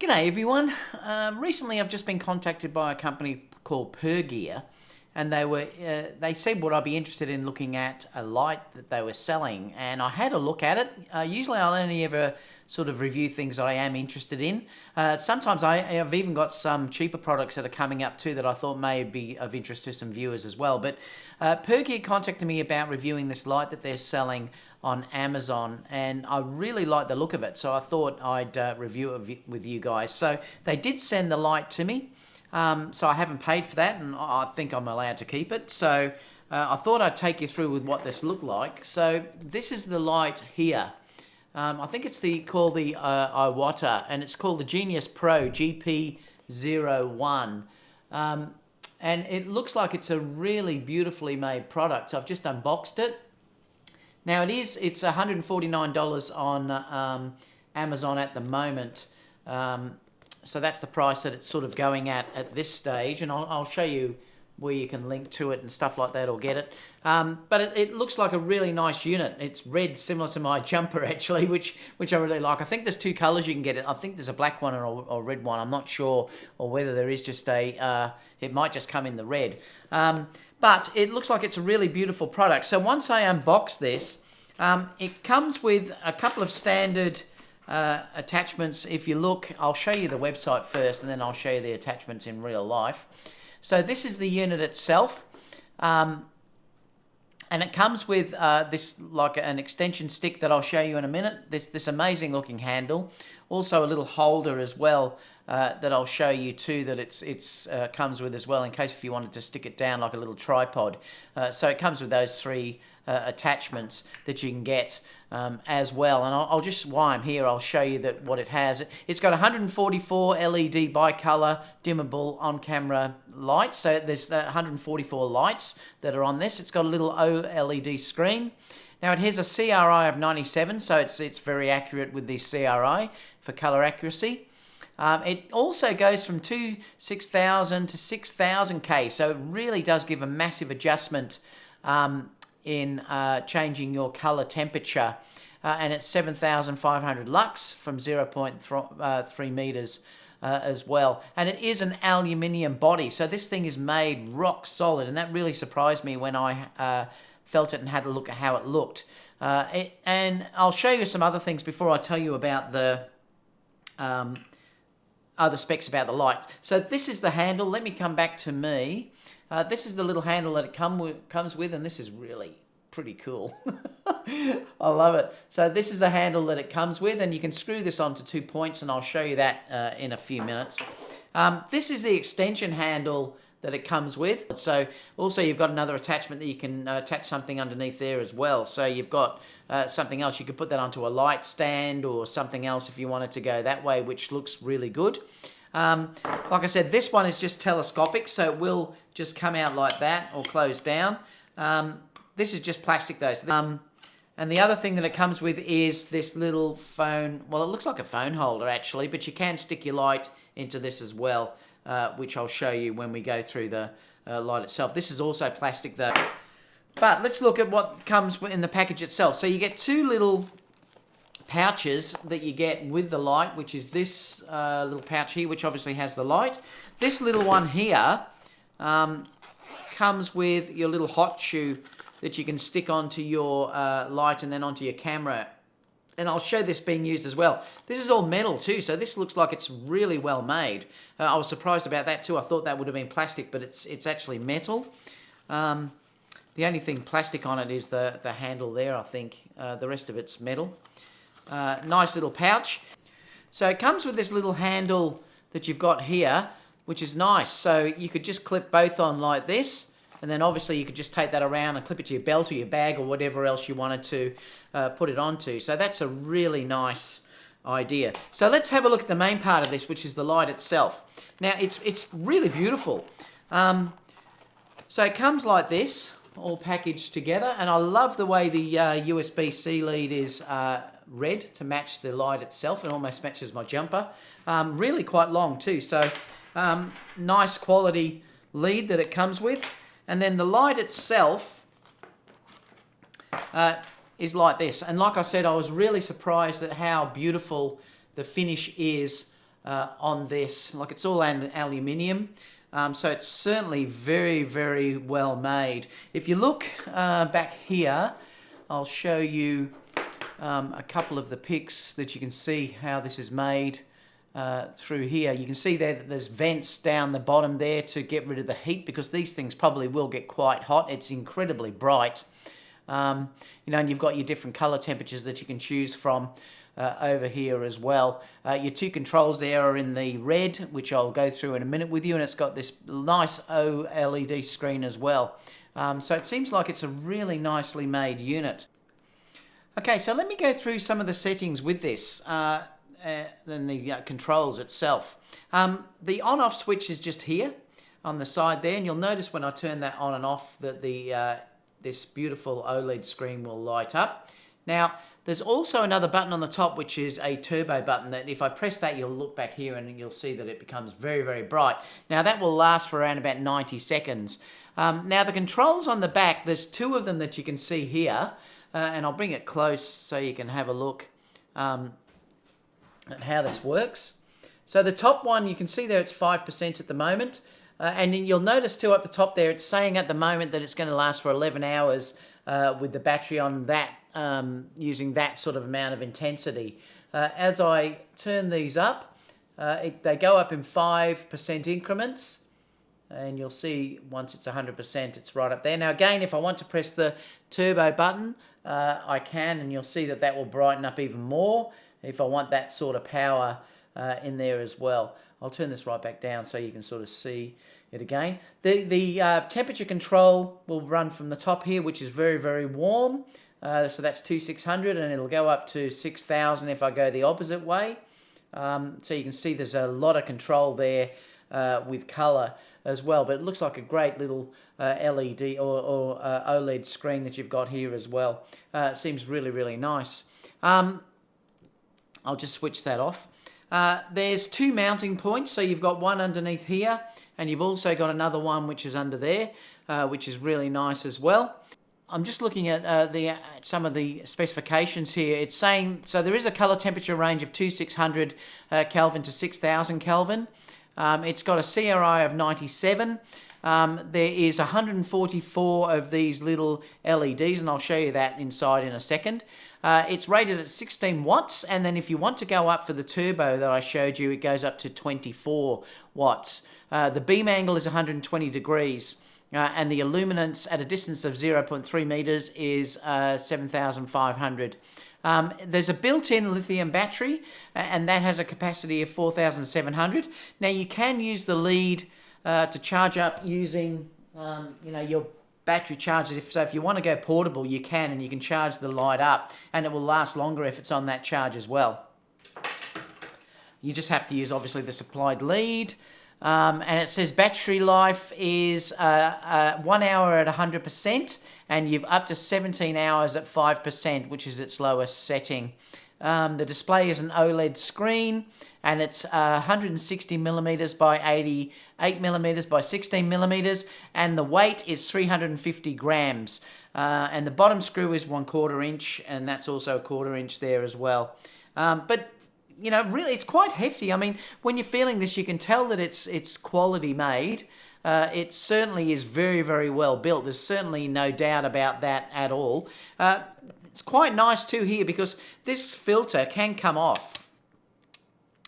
G'day everyone. Recently I've just been contacted by a company called Gear, and they said would I be interested in looking at a light that they were selling, and I had a look at it. Usually I'll only ever sort of review things that I am interested in. Sometimes I've even got some cheaper products that are coming up too that I thought may be of interest to some viewers as well. But Gear contacted me about reviewing this light that they're selling on Amazon, and I really like the look of it, so I thought I'd review it with you guys. So they did send the light to me, so I haven't paid for that, and I think I'm allowed to keep it. So I thought I'd take you through with what this looked like. So this is the light here. I think it's called the iwata, and it's called the Genius Pro GP01. And it looks like it's a really beautifully made product. I've just unboxed it. Now it's $149 on Amazon at the moment. So that's the price that it's sort of going at this stage, and I'll show you where you can link to it and stuff like that or get it. But it looks like a really nice unit. It's red, similar to my jumper actually, which I really like. I think there's two colors you can get it. I think there's a black one or a red one. I'm not sure, or whether there is just it might just come in the red. But it looks like it's a really beautiful product. So once I unbox this, it comes with a couple of standard attachments. If you look, I'll show you the website first, and then I'll show you the attachments in real life. So this is the unit itself, and it comes with this like an extension stick that I'll show you in a minute. This amazing looking handle, also a little holder as well that I'll show you too, that it's comes with as well, in case if you wanted to stick it down like a little tripod. So it comes with those three attachments that you can get as well. And I'll just, while I'm here, I'll show you that what it has. It's got 144 LED bicolor dimmable on-camera lights. So there's 144 lights that are on this. It's got a little OLED screen. Now it has a CRI of 97, so it's very accurate with the CRI for color accuracy. It also goes from 6000 to 6000K, so it really does give a massive adjustment in changing your color temperature, and it's 7500 lux from 0.3 meters as well. And it is an aluminium body, so this thing is made rock solid, and that really surprised me when I felt it and had a look at how it looked. And I'll show you some other things before I tell you about the other specs about the light. So this is the handle. Let me come back to me. This is the little handle that it comes with, and this is really pretty cool. I love it. So this is the handle that it comes with, and you can screw this onto 2 points, and I'll show you that in a few minutes. This is the extension handle that it comes with. So also you've got another attachment that you can attach something underneath there as well. So you've got something else. You could put that onto a light stand or something else if you wanted to go that way, which looks really good. Like I said, this one is just telescopic, so it will just come out like that or close down. This is just plastic though. So and the other thing that it comes with is this little phone. Well, it looks like a phone holder actually, but you can stick your light into this as well, which I'll show you when we go through the light itself. This is also plastic though. But let's look at what comes in the package itself. So you get two little pouches that you get with the light, which is this little pouch here, which obviously has the light. This little one here comes with your little hot shoe that you can stick onto your light and then onto your camera. And I'll show this being used as well. This is all metal too, so this looks like it's really well made. I was surprised about that too. I thought that would have been plastic, but it's actually metal. The only thing plastic on it is the handle there, I think. The rest of it's metal. Nice little pouch. So it comes with this little handle that you've got here, which is nice. So you could just clip both on like this, and then obviously you could just take that around and clip it to your belt or your bag or whatever else you wanted to put it onto. So that's a really nice idea. So let's have a look at the main part of this, which is the light itself. Now it's really beautiful. So it comes like this, all packaged together, and I love the way the USB-C lead is red to match the light itself. It almost matches my jumper. Really quite long too, so nice quality lead that it comes with. And then the light itself is like this. And like I said, I was really surprised at how beautiful the finish is on this. Like, it's all aluminium. So it's certainly very, very well made. If you look back here, I'll show you a couple of the pics that you can see how this is made through here. You can see there that there's vents down the bottom there to get rid of the heat, because these things probably will get quite hot. It's incredibly bright. And you've got your different color temperatures that you can choose from over here as well. Your two controls there are in the red, which I'll go through in a minute with you, and it's got this nice OLED screen as well. So it seems like it's a really nicely made unit. Okay, so let me go through some of the settings with this, then the controls itself. The on-off switch is just here on the side there, and you'll notice when I turn that on and off that this beautiful OLED screen will light up. Now, there's also another button on the top, which is a turbo button, that if I press that, you'll look back here and you'll see that it becomes very, very bright. Now, that will last for around about 90 seconds. Now, the controls on the back, there's two of them that you can see here, and I'll bring it close so you can have a look at how this works. So the top one, you can see there it's 5% at the moment. And you'll notice too up the top there, it's saying at the moment that it's going to last for 11 hours with the battery on that, using that sort of amount of intensity. As I turn these up, they go up in 5% increments. And you'll see once it's 100%, it's right up there. Now again, if I want to press the turbo button, I can, and you'll see that will brighten up even more if I want that sort of power in there as well. I'll turn this right back down so you can sort of see it again. The temperature control will run from the top here, which is very, very warm. So that's 2600, and it'll go up to 6000 if I go the opposite way. So you can see there's a lot of control there with color as well. But it looks like a great little LED or OLED screen that you've got here as well. It seems really, really nice. I'll just switch that off. There's two mounting points, so you've got one underneath here, and you've also got another one which is under there, which is really nice as well. I'm just looking at some of the specifications here. It's saying, so there is a color temperature range of 2600 Kelvin to 6000 Kelvin. It's got a CRI of 97. There is 144 of these little LEDs, and I'll show you that inside in a second. It's rated at 16 watts, and then if you want to go up for the turbo that I showed you, it goes up to 24 watts. The beam angle is 120 degrees, and the illuminance at a distance of 0.3 meters is 7,500. There's a built-in lithium battery, and that has a capacity of 4,700. Now, you can use the lead to charge up using, your battery charger. So if you want to go portable, you can, and you can charge the light up, and it will last longer if it's on that charge as well. You just have to use, obviously, the supplied lead. And it says battery life is 1 hour at 100%, and you've up to 17 hours at 5%, which is its lowest setting. The display is an OLED screen, and it's 160 millimeters by 88 millimeters by 16 millimeters, and the weight is 350 grams. And the bottom screw is 1/4 inch, and that's also a 1/4 inch there as well. But really, it's quite hefty. I mean, when you're feeling this, you can tell that it's quality made. It certainly is very, very well built. There's certainly no doubt about that at all. It's quite nice too here, because this filter can come off.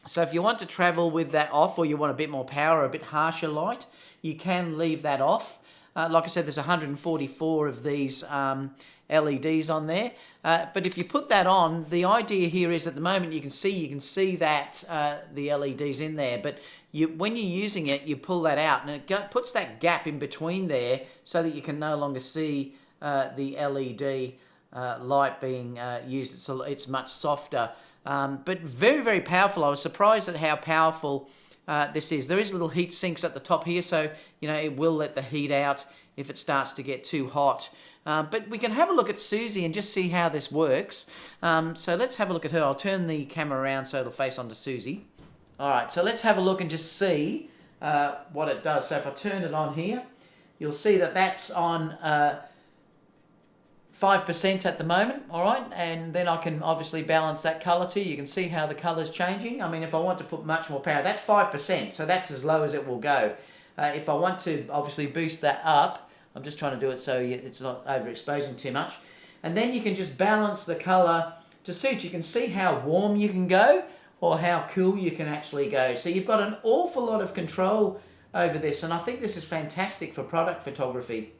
So if you want to travel with that off, or you want a bit more power, a bit harsher light, you can leave that off. Like I said, there's 144 of these LEDs on there. But if you put that on, the idea here is at the moment you can see that the LEDs in there. But when you're using it, you pull that out, and it puts that gap in between there so that you can no longer see the LED light being used. It's much softer, but very, very powerful. I was surprised at how powerful this is. There is little heat sinks at the top here, so it will let the heat out if it starts to get too hot. But we can have a look at Susie and just see how this works. So let's have a look at her. I'll turn the camera around so it'll face onto Susie. All right, so let's have a look and just see what it does. So if I turn it on here, you'll see that that's on 5% at the moment, all right? And then I can obviously balance that color to you. You can see how the color's changing. I mean, if I want to put much more power, that's 5%, so that's as low as it will go. If I want to obviously boost that up, I'm just trying to do it so it's not overexposing too much. And then you can just balance the color to suit. You can see how warm you can go or how cool you can actually go. So you've got an awful lot of control over this, and I think this is fantastic for product photography.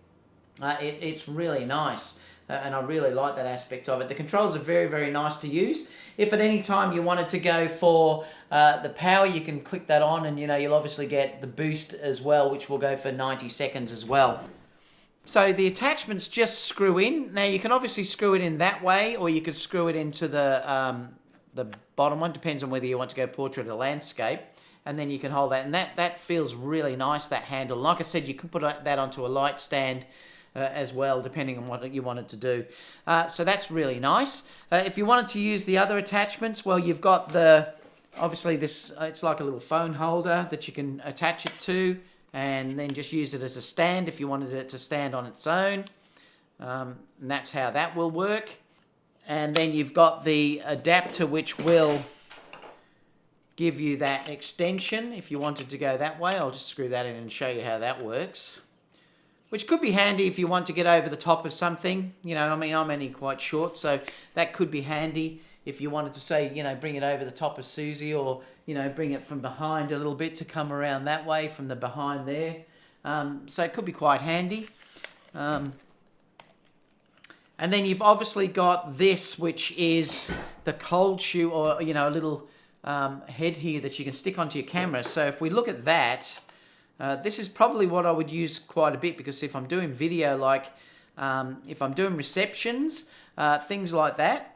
It's really nice, and I really like that aspect of it. The controls are very, very nice to use. If at any time you wanted to go for the power, you can click that on, and you'll obviously get the boost as well, which will go for 90 seconds as well. So the attachments just screw in. Now you can obviously screw it in that way, or you could screw it into the bottom one. Depends on whether you want to go portrait or landscape. And then you can hold that, and that feels really nice, that handle. Like I said, you could put that onto a light stand as well, depending on what you wanted to do. So that's really nice. If you wanted to use the other attachments, well, you've got obviously this, it's like a little phone holder that you can attach it to, and then just use it as a stand if you wanted it to stand on its own. And that's how that will work. And then you've got the adapter, which will give you that extension if you wanted to go that way. I'll just screw that in and show you how that works, which could be handy if you want to get over the top of something. I mean, I'm only quite short, so that could be handy if you wanted to say, bring it over the top of Susie, or, bring it from behind a little bit to come around that way from the behind there. So it could be quite handy. And then you've obviously got this, which is the cold shoe, or, a little head here that you can stick onto your camera. So if we look at that, this is probably what I would use quite a bit, because if I'm doing video, like if I'm doing receptions, things like that,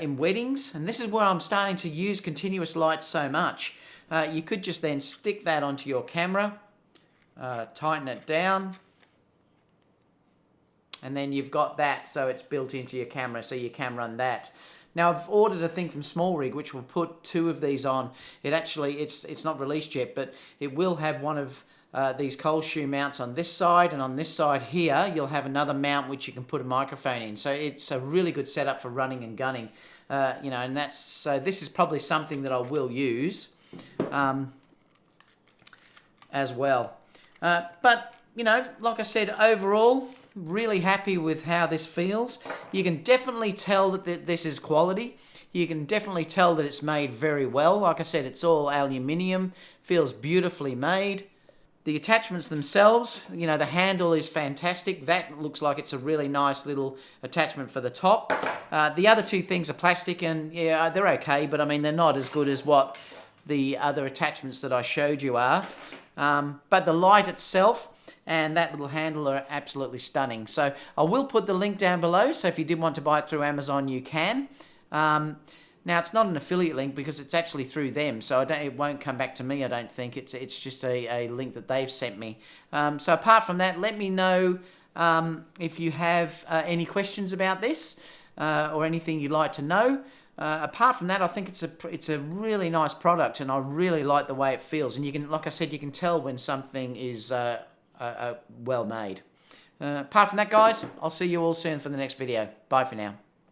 in weddings, and this is where I'm starting to use continuous light so much, you could just then stick that onto your camera, tighten it down, and then you've got that, so it's built into your camera, so you can run that. Now, I've ordered a thing from Small Rig which will put 2 of these on. It's not released yet, but it will have one of these cold shoe mounts on this side, and on this side here you'll have another mount which you can put a microphone in. So it's a really good setup for running and gunning. And so this is probably something that I will use as well. But like I said, overall, really happy with how this feels. You can definitely tell that this is quality. You can definitely tell that it's made very well. Like I said, it's all aluminium, feels beautifully made. The attachments themselves, the handle is fantastic. That looks like it's a really nice little attachment for the top. The other 2 things are plastic, and yeah, they're okay, but I mean, they're not as good as what the other attachments that I showed you are. But the light itself and that little handle are absolutely stunning. So I will put the link down below, so if you did want to buy it through Amazon, you can. Now, it's not an affiliate link because it's actually through them, so it won't come back to me, I don't think. It's just a link that they've sent me. So apart from that, let me know if you have any questions about this or anything you'd like to know. Apart from that, I think it's a really nice product, and I really like the way it feels. And you can, like I said, you can tell when something is well made. Apart from that, guys, I'll see you all soon for the next video. Bye for now.